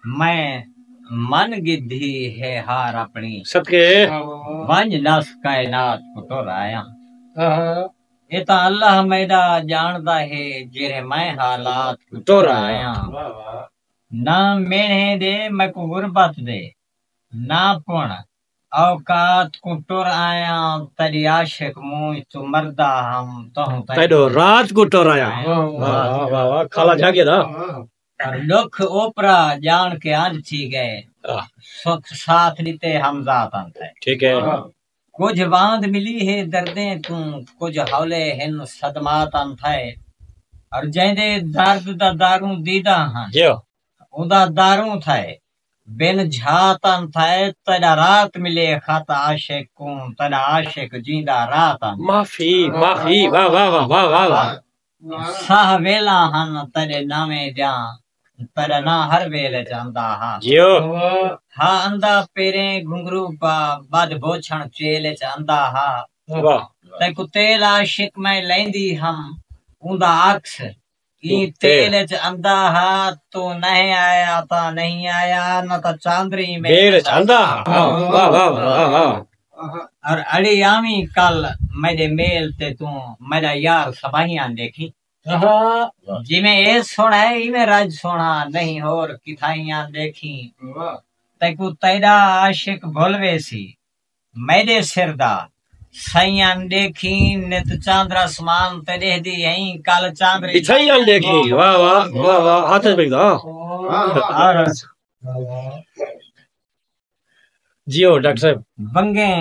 मैं मन गिद्धी है हार अपनी सदके वंज नस कायनात कुटुर आया। ये तो अल्लाह मैदा जानदा है जेरे मैं हालात कुटुर आया। ना मेने दे मैं को गुरबत दे ना पुण औकात कुटुर आया। तेरी आशिक मुँह तू मर्दा हम तो रात कुटुर आया। वाह वाह वाह खाला जागे ना लुख ओपरा जान के आज थी गए सुख साथ लीते हम जात है। ठीक है कुछ बांध मिली है दर्दे तू कुछ हौले हिन सदमात है। और जेंदे दर्द दा दारू दीदा हां उदा दारू था बिन झात है। तड़ा रात मिले खत आशिक को तड़ा आशिक जींदा रात माफी माफी वाह वाह वाह वाह वाह वाह साह वेला हन तड़े नामे जा तड़ा ना हर वेले जांदा हा जियो हा अंदा पेरे घुंगरू पा बद बोछण चेले चांदा हा। वाह ते कुतेल आशिक में लेंदी हम उंदा अक्स ई तेल च अंदा हा तो नहीं आया ता नहीं आया न तो चांदरी में बेर चांदा वाह वाह वाह वाह। और अड़ी आमी कल मेरे मेल ते तू मेरा यार सबाहियां देखी जिमें ए सोना है इमें राज सोना नहीं और किथाइयां देखी। तेकू तेरा आशिक भोलवे सी मेरे सिरदा सैयां देखी नित चांद्रा समान ते देह दी यहीं कल चांद्री सैयां देखी वाह वाह वाह वाह हाथ में दो और जियो डॉक्टर साहब बंगे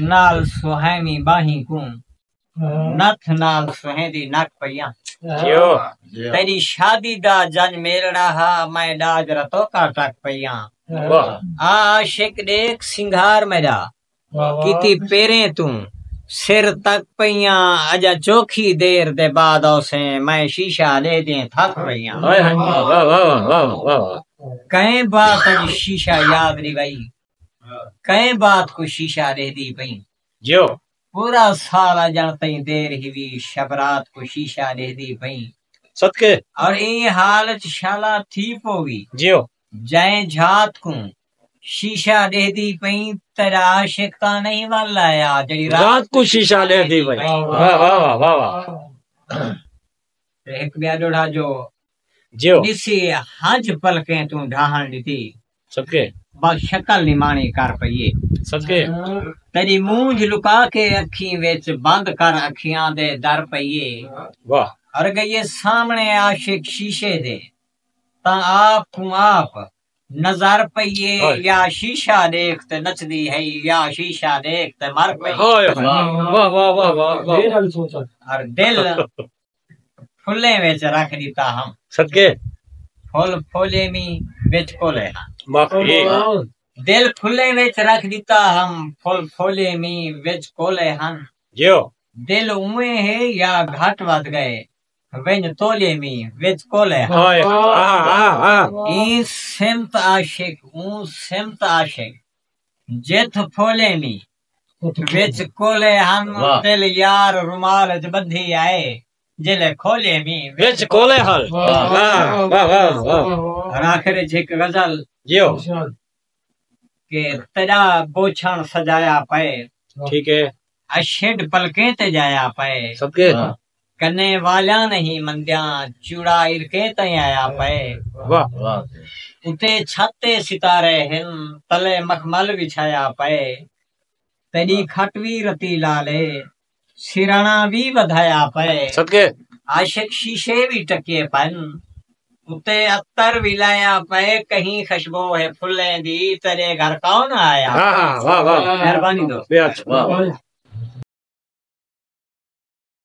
नाल सुहामी बाही को नथ नाल सुहेदी नक पइया जियो तेरी शादी दा जन मेलड़ा हा मैं डाज रतो का टक पइया। वाह आशिक देख सिंगार मेरा किती पेरे तू सिर तक पइया अजा चोखी देर दे बाद से मैं शीशा ले दे थक पइया। वाह वाह वाह वाह कई बात अज शीशा याद री गई कई बात को शीशा दे दी पई जियो पूरा साल अजन तई देर ही शबरात को शीशा दे दी पई सदके और ई हालत शाला थी पोगी जियो जय झात को शीशा दे दी पई तेरा आशिकता नहीं वालाया जड़ी रात को शीशा ले दी भाई वाह वाह वाह वाह। एक बिया डोढ़ा जो जियो दिसी हज पलके तू ढाहन दी सदके बस शक्ल निमाणी कर पइए सदके तेरी मूंझ लुका के अखी विच बंद कर अखियां दे दर पइए। वाह और गई सामने आशिक शीशे दे ता आप को आप नजर पइए या शीशा देखते नचदी है या शीशा देखते मर पइए। वाह वाह वाह वाह और दिल फुले विच रख दिता हम सदके फुल फुले मी विच कोले माफी दिल फुले विच रख दिता हम फुल फुले मी विच कोले हन। जियो दिल उए है या घट वध गए वेन तोले मी विच कोले हाय ई सिमत आशिक ऊ सिमत आशिक जेथ फोले मी विच कोले हम दिल यार रुमाल च बंधी आए जिले खोले मी विच कोले हल वाह वाह वाह वाह। और आखिर एक गजल जियो के तेरा बोछण सजाया पे ठीक है अशेड पलके ते जाया पे सबके कन्ने वाला नहीं मंदिया चूड़ा इरके ते आया पे। वाह उते छाते सितारे हिन तले मखमल बिछाया पे तेरी खटवी रती लाले सिराना भी बधाया पे सदके आशिक शीशे भी टके पन उते अत्तर विलाया पे कहीं खुशबू है फुले दी तेरे घर कौन आया। वाह वाह वाह मेहरबानी दो। वाह